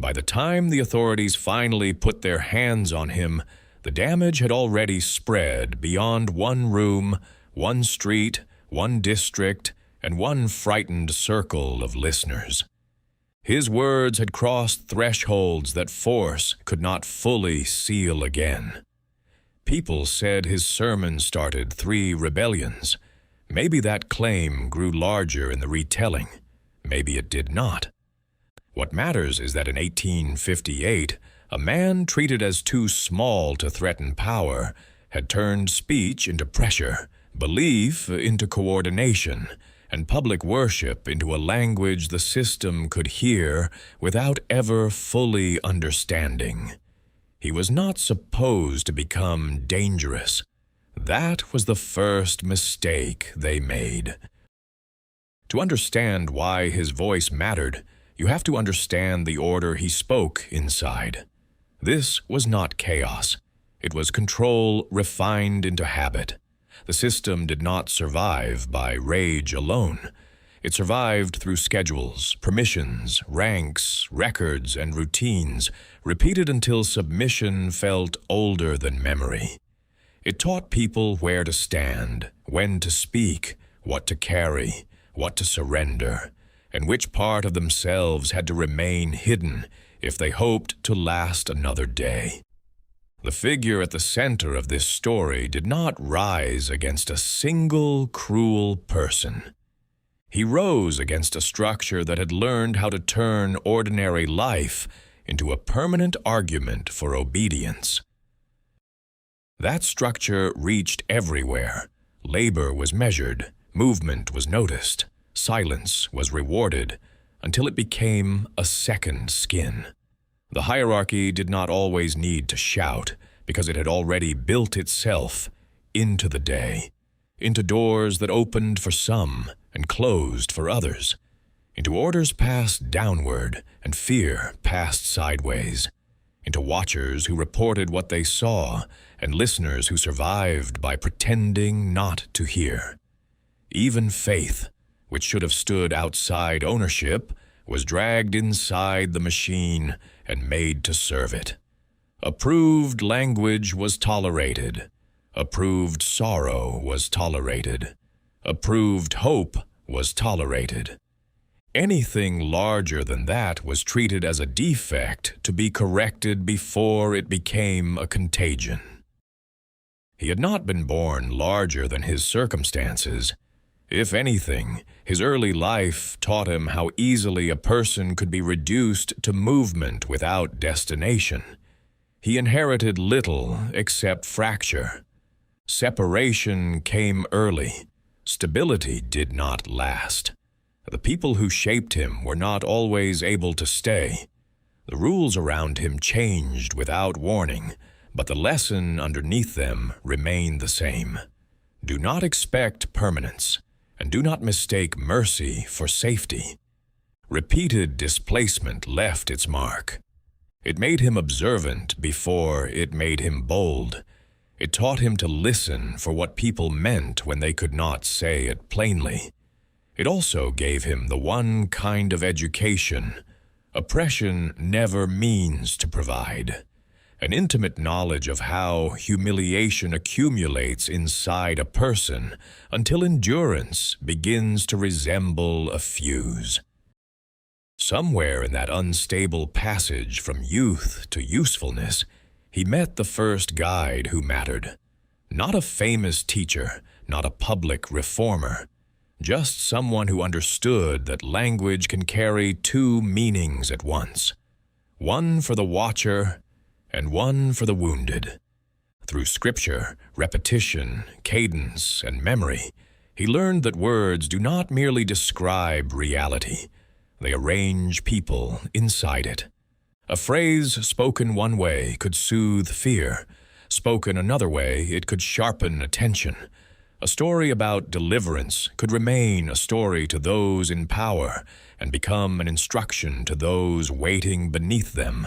By the time the authorities finally put their hands on him, the damage had already spread beyond one room, one street, one district, and one frightened circle of listeners. His words had crossed thresholds that force could not fully seal again. People said his sermon started 3 rebellions. Maybe that claim grew larger in the retelling. Maybe it did not. What matters is that in 1858, a man treated as too small to threaten power had turned speech into pressure, belief into coordination, and public worship into a language the system could hear without ever fully understanding. He was not supposed to become dangerous. That was the first mistake they made. To understand why his voice mattered, you have to understand the order he spoke inside. This was not chaos. It was control refined into habit. The system did not survive by rage alone. It survived through schedules, permissions, ranks, records, and routines, repeated until submission felt older than memory. It taught people where to stand, when to speak, what to carry, what to surrender, and which part of themselves had to remain hidden if they hoped to last another day. The figure at the center of this story did not rise against a single cruel person. He rose against a structure that had learned how to turn ordinary life into a permanent argument for obedience. That structure reached everywhere. Labor was measured, movement was noticed, silence was rewarded, until it became a second skin. The hierarchy did not always need to shout, because it had already built itself into the day, into doors that opened for some and closed for others, into orders passed downward and fear passed sideways, into watchers who reported what they saw and listeners who survived by pretending not to hear. Even faith, which should have stood outside ownership, was dragged inside the machine and made to serve it. Approved language was tolerated. Approved sorrow was tolerated. Approved hope was tolerated. Anything larger than that was treated as a defect to be corrected before it became a contagion. He had not been born larger than his circumstances. If anything, his early life taught him how easily a person could be reduced to movement without destination. He inherited little except fracture. Separation came early. Stability did not last. The people who shaped him were not always able to stay. The rules around him changed without warning, but the lesson underneath them remained the same. Do not expect permanence, and do not mistake mercy for safety. Repeated displacement left its mark. It made him observant before it made him bold. It taught him to listen for what people meant when they could not say it plainly. It also gave him the one kind of education oppression never means to provide. An intimate knowledge of how humiliation accumulates inside a person until endurance begins to resemble a fuse. Somewhere in that unstable passage from youth to usefulness, he met the first guide who mattered. Not a famous teacher, not a public reformer, just someone who understood that language can carry 2 meanings at once, one for the watcher and one for the wounded. Through scripture, repetition, cadence, and memory, he learned that words do not merely describe reality. They arrange people inside it. A phrase spoken one way could soothe fear. Spoken another way, it could sharpen attention. A story about deliverance could remain a story to those in power and become an instruction to those waiting beneath them.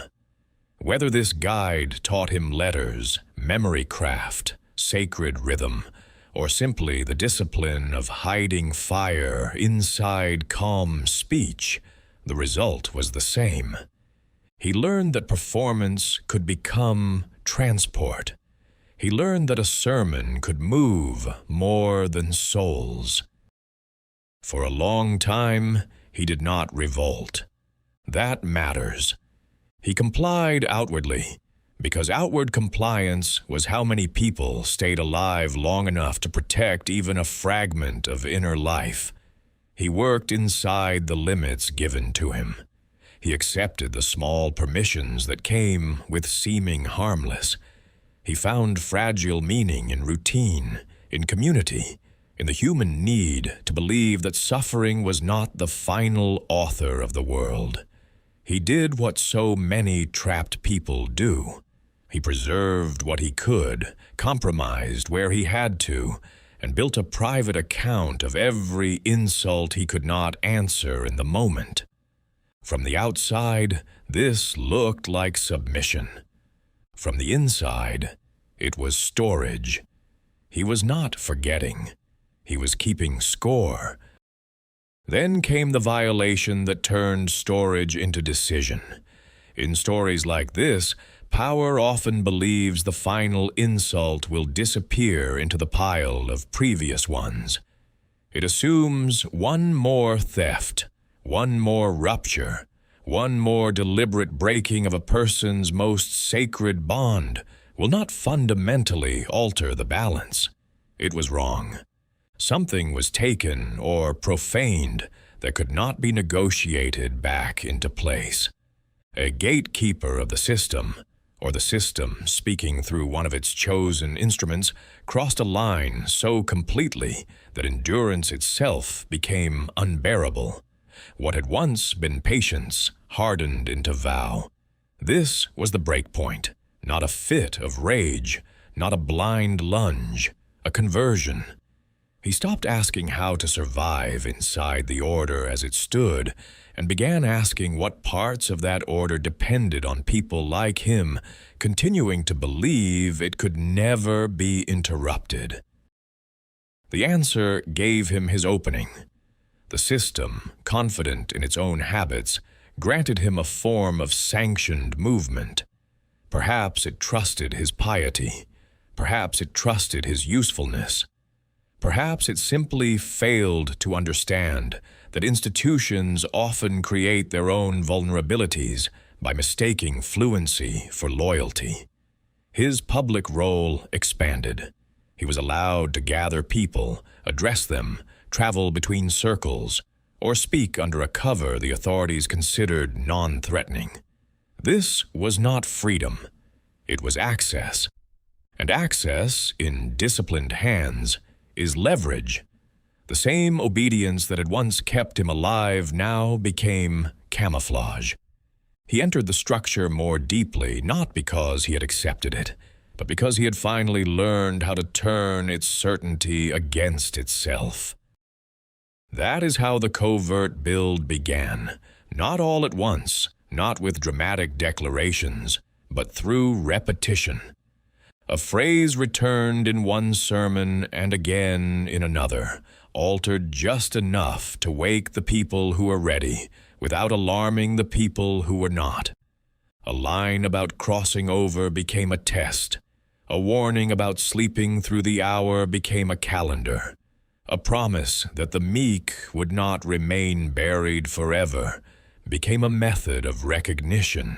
Whether this guide taught him letters, memory craft, sacred rhythm, or simply the discipline of hiding fire inside calm speech, the result was the same. He learned that performance could become transport. He learned that a sermon could move more than souls. For a long time, he did not revolt. That matters. He complied outwardly, because outward compliance was how many people stayed alive long enough to protect even a fragment of inner life. He worked inside the limits given to him. He accepted the small permissions that came with seeming harmless. He found fragile meaning in routine, in community, in the human need to believe that suffering was not the final author of the world. He did what so many trapped people do. He preserved what he could, compromised where he had to, and built a private account of every insult he could not answer in the moment. From the outside, this looked like submission. From the inside, it was storage. He was not forgetting. He was keeping score. Then came the violation that turned storage into decision. In stories like this, power often believes the final insult will disappear into the pile of previous ones. It assumes one more theft, one more rupture, one more deliberate breaking of a person's most sacred bond will not fundamentally alter the balance. It was wrong. Something was taken or profaned that could not be negotiated back into place. A gatekeeper of the system, or the system speaking through one of its chosen instruments, crossed a line so completely that endurance itself became unbearable. What had once been patience hardened into vow. This was the breakpoint, not a fit of rage, not a blind lunge, a conversion. He stopped asking how to survive inside the order as it stood, and began asking what parts of that order depended on people like him continuing to believe it could never be interrupted. The answer gave him his opening. The system, confident in its own habits, granted him a form of sanctioned movement. Perhaps it trusted his piety. Perhaps it trusted his usefulness. Perhaps it simply failed to understand that institutions often create their own vulnerabilities by mistaking fluency for loyalty. His public role expanded. He was allowed to gather people, address them, travel between circles, or speak under a cover the authorities considered non-threatening. This was not freedom. It was access. And access, in disciplined hands, is leverage. The same obedience that had once kept him alive now became camouflage. He entered the structure more deeply, not because he had accepted it, but because he had finally learned how to turn its certainty against itself. That is how the covert build began, not all at once, not with dramatic declarations, but through repetition. A phrase returned in one sermon and again in another, altered just enough to wake the people who were ready, without alarming the people who were not. A line about crossing over became a test. A warning about sleeping through the hour became a calendar. A promise that the meek would not remain buried forever became a method of recognition.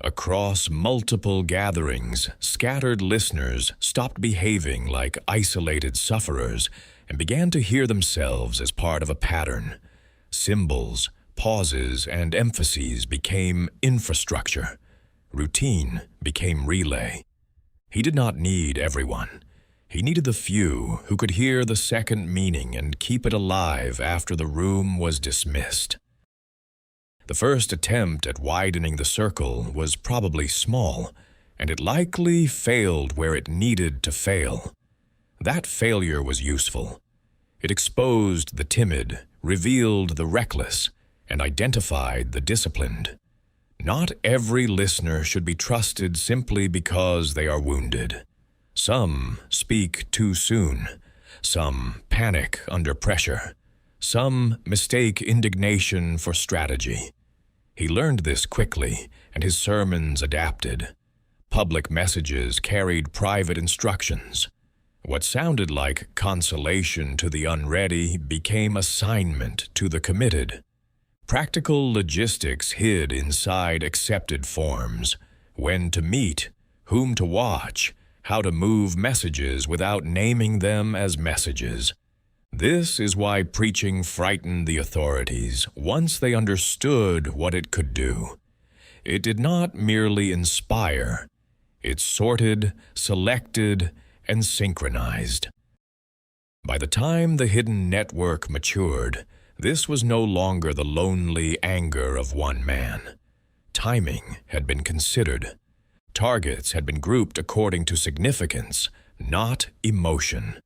Across multiple gatherings, scattered listeners stopped behaving like isolated sufferers and began to hear themselves as part of a pattern. Symbols, pauses, and emphases became infrastructure. Routine became relay. He did not need everyone. He needed the few who could hear the second meaning and keep it alive after the room was dismissed. The first attempt at widening the circle was probably small, and it likely failed where it needed to fail. That failure was useful. It exposed the timid, revealed the reckless, and identified the disciplined. Not every listener should be trusted simply because they are wounded. Some speak too soon. Some panic under pressure. Some mistake indignation for strategy. He learned this quickly, and his sermons adapted. Public messages carried private instructions. What sounded like consolation to the unready became assignment to the committed. Practical logistics hid inside accepted forms: when to meet, whom to watch, how to move messages without naming them as messages. This is why preaching frightened the authorities once they understood what it could do. It did not merely inspire. It sorted, selected, and synchronized. By the time the hidden network matured, this was no longer the lonely anger of one man. Timing had been considered. Targets had been grouped according to significance, not emotion.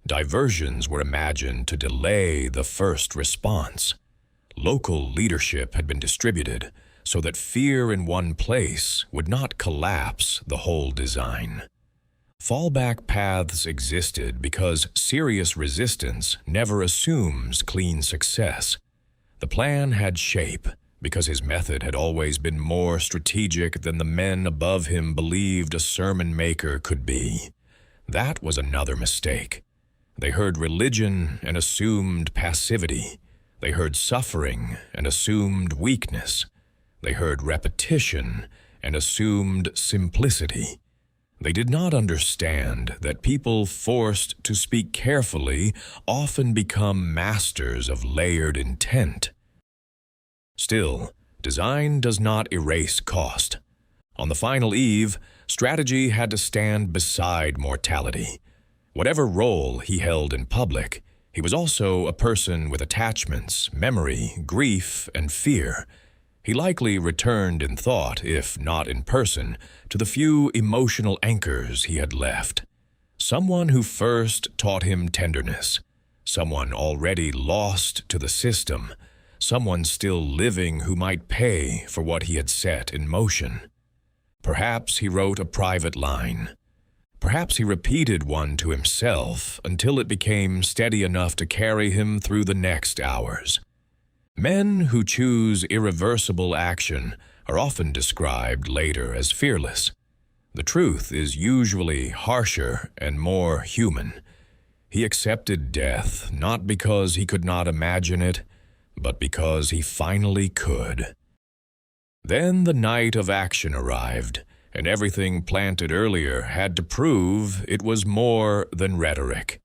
Diversions were imagined to delay the first response. Local leadership had been distributed so that fear in one place would not collapse the whole design. Fallback paths existed because serious resistance never assumes clean success. The plan had shape because his method had always been more strategic than the men above him believed a sermon maker could be. That was another mistake. They heard religion and assumed passivity. They heard suffering and assumed weakness. They heard repetition and assumed simplicity. They did not understand that people forced to speak carefully often become masters of layered intent. Still, design does not erase cost. On the final eve, strategy had to stand beside mortality. Whatever role he held in public, he was also a person with attachments, memory, grief, and fear. He likely returned in thought, if not in person, to the few emotional anchors he had left. Someone who first taught him tenderness, someone already lost to the system, someone still living who might pay for what he had set in motion. Perhaps he wrote a private line. Perhaps he repeated one to himself until it became steady enough to carry him through the next hours. Men who choose irreversible action are often described later as fearless. The truth is usually harsher and more human. He accepted death not because he could not imagine it, but because he finally could. Then the night of action arrived, and everything planted earlier had to prove it was more than rhetoric.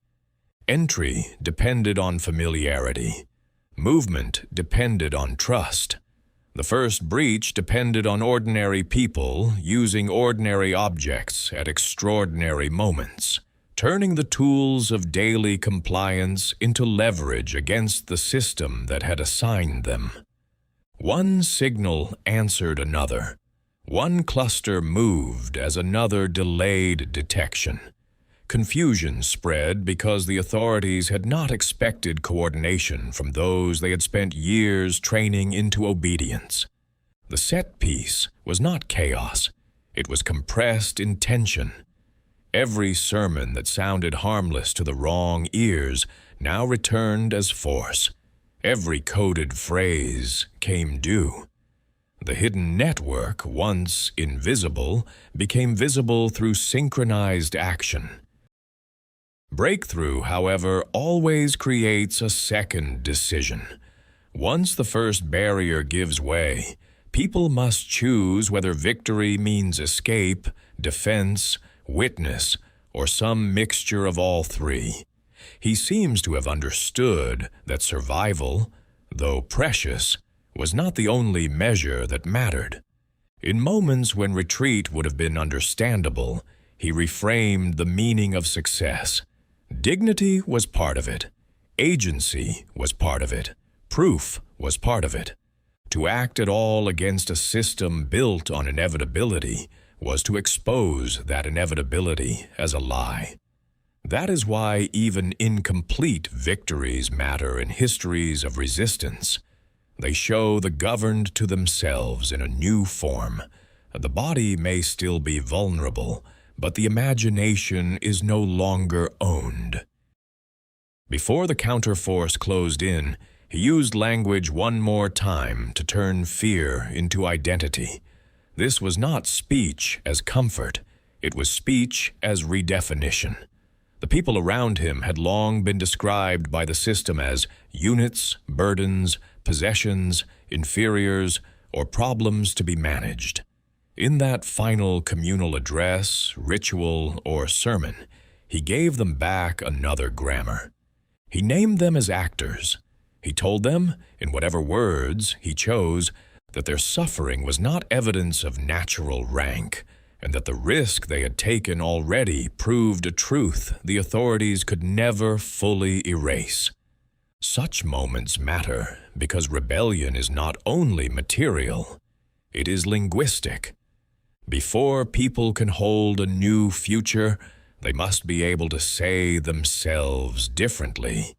Entry depended on familiarity. Movement depended on trust. The first breach depended on ordinary people using ordinary objects at extraordinary moments, turning the tools of daily compliance into leverage against the system that had assigned them. One signal answered another. One cluster moved as another delayed detection. Confusion spread because the authorities had not expected coordination from those they had spent years training into obedience. The set piece was not chaos. It was compressed intention. Every sermon that sounded harmless to the wrong ears now returned as force. Every coded phrase came due. The hidden network, once invisible, became visible through synchronized action. Breakthrough, however, always creates a second decision. Once the first barrier gives way, people must choose whether victory means escape, defense, witness, or some mixture of all three. He seems to have understood that survival, though precious, was not the only measure that mattered. In moments when retreat would have been understandable, he reframed the meaning of success. Dignity was part of it. Agency was part of it. Proof was part of it. To act at all against a system built on inevitability was to expose that inevitability as a lie. That is why even incomplete victories matter in histories of resistance. They show the governed to themselves in a new form. The body may still be vulnerable, but the imagination is no longer owned. Before the counterforce closed in, He used language one more time to turn fear into identity. This was not speech as comfort, it was speech as redefinition. The people around him had long been described by the system as units, burdens, possessions, inferiors, or problems to be managed. In that final communal address, ritual, or sermon, he gave them back another grammar. He named them as actors. He told them, in whatever words he chose, that their suffering was not evidence of natural rank, and that the risk they had taken already proved a truth the authorities could never fully erase. Such moments matter because rebellion is not only material, it is linguistic. Before people can hold a new future, they must be able to say themselves differently.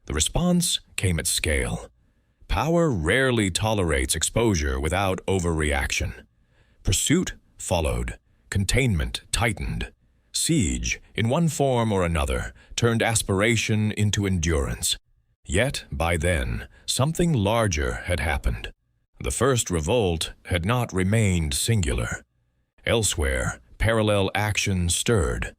The response came at scale. Power rarely tolerates exposure without overreaction. Pursuit followed. Containment tightened. Siege, in one form or another, turned aspiration into endurance. Yet, by then, something larger had happened. The first revolt had not remained singular. Elsewhere, parallel action stirred.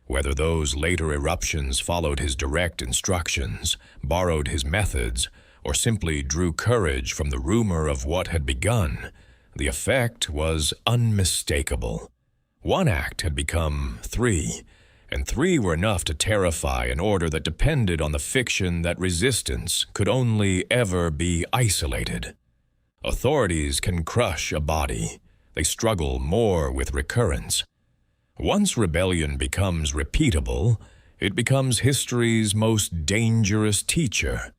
Whether those later eruptions followed his direct instructions, borrowed his methods, or simply drew courage from the rumor of what had begun, the effect was unmistakable. One act had become three, and three were enough to terrify an order that depended on the fiction that resistance could only ever be isolated. Authorities can crush a body. They struggle more with recurrence. Once rebellion becomes repeatable, it becomes history's most dangerous teacher.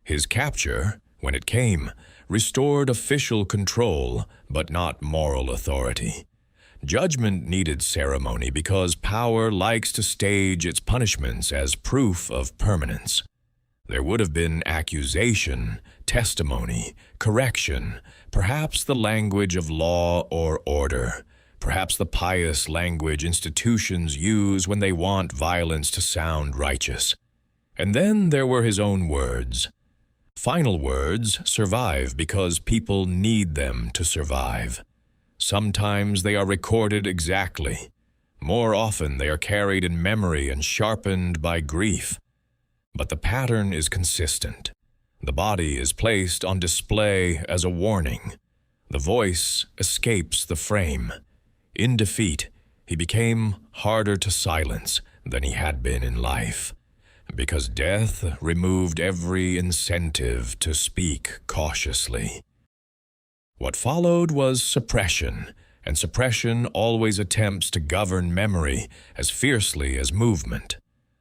His capture, when it came, restored official control, but not moral authority. Judgment needed ceremony because power likes to stage its punishments as proof of permanence. There would have been accusation, testimony, correction, perhaps the language of law or order, perhaps the pious language institutions use when they want violence to sound righteous. And then there were his own words. Final words survive because people need them to survive. Sometimes they are recorded exactly. More often they are carried in memory and sharpened by grief. But the pattern is consistent. The body is placed on display as a warning. The voice escapes the frame. In defeat, he became harder to silence than he had been in life, because death removed every incentive to speak cautiously. What followed was suppression, and suppression always attempts to govern memory as fiercely as movement.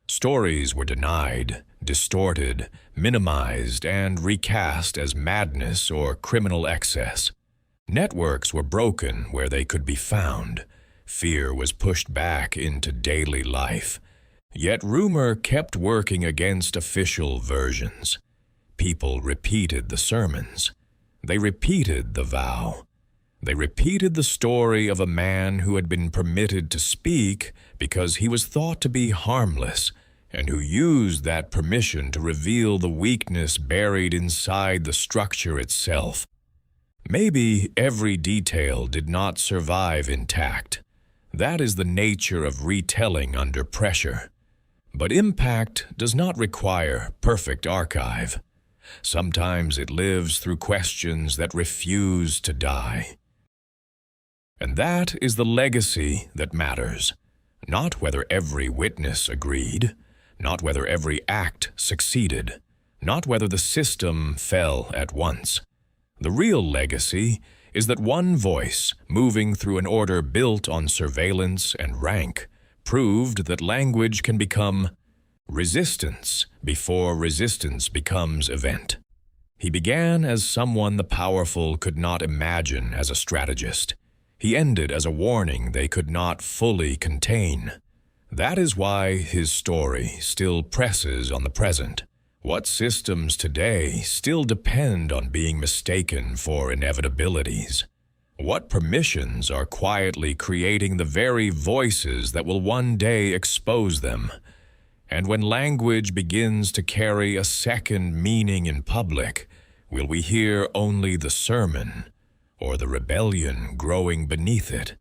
Stories were denied, distorted, minimized, and recast as madness or criminal excess. Networks were broken where they could be found. Fear was pushed back into daily life. Yet rumor kept working against official versions. People repeated the sermons. They repeated the vow. They repeated the story of a man who had been permitted to speak because he was thought to be harmless, and who used that permission to reveal the weakness buried inside the structure itself. Maybe every detail did not survive intact. That is the nature of retelling under pressure. But impact does not require perfect archive. Sometimes it lives through questions that refuse to die. And that is the legacy that matters. Not whether every witness agreed, not whether every act succeeded, not whether the system fell at once. The real legacy is that one voice, moving through an order built on surveillance and rank, proved that language can become resistance before resistance becomes event. He began as someone the powerful could not imagine as a strategist. He ended as a warning they could not fully contain. That is why his story still presses on the present. What systems today still depend on being mistaken for inevitabilities? What permissions are quietly creating the very voices that will one day expose them? And when language begins to carry a second meaning in public, will we hear only the sermon, or the rebellion growing beneath it?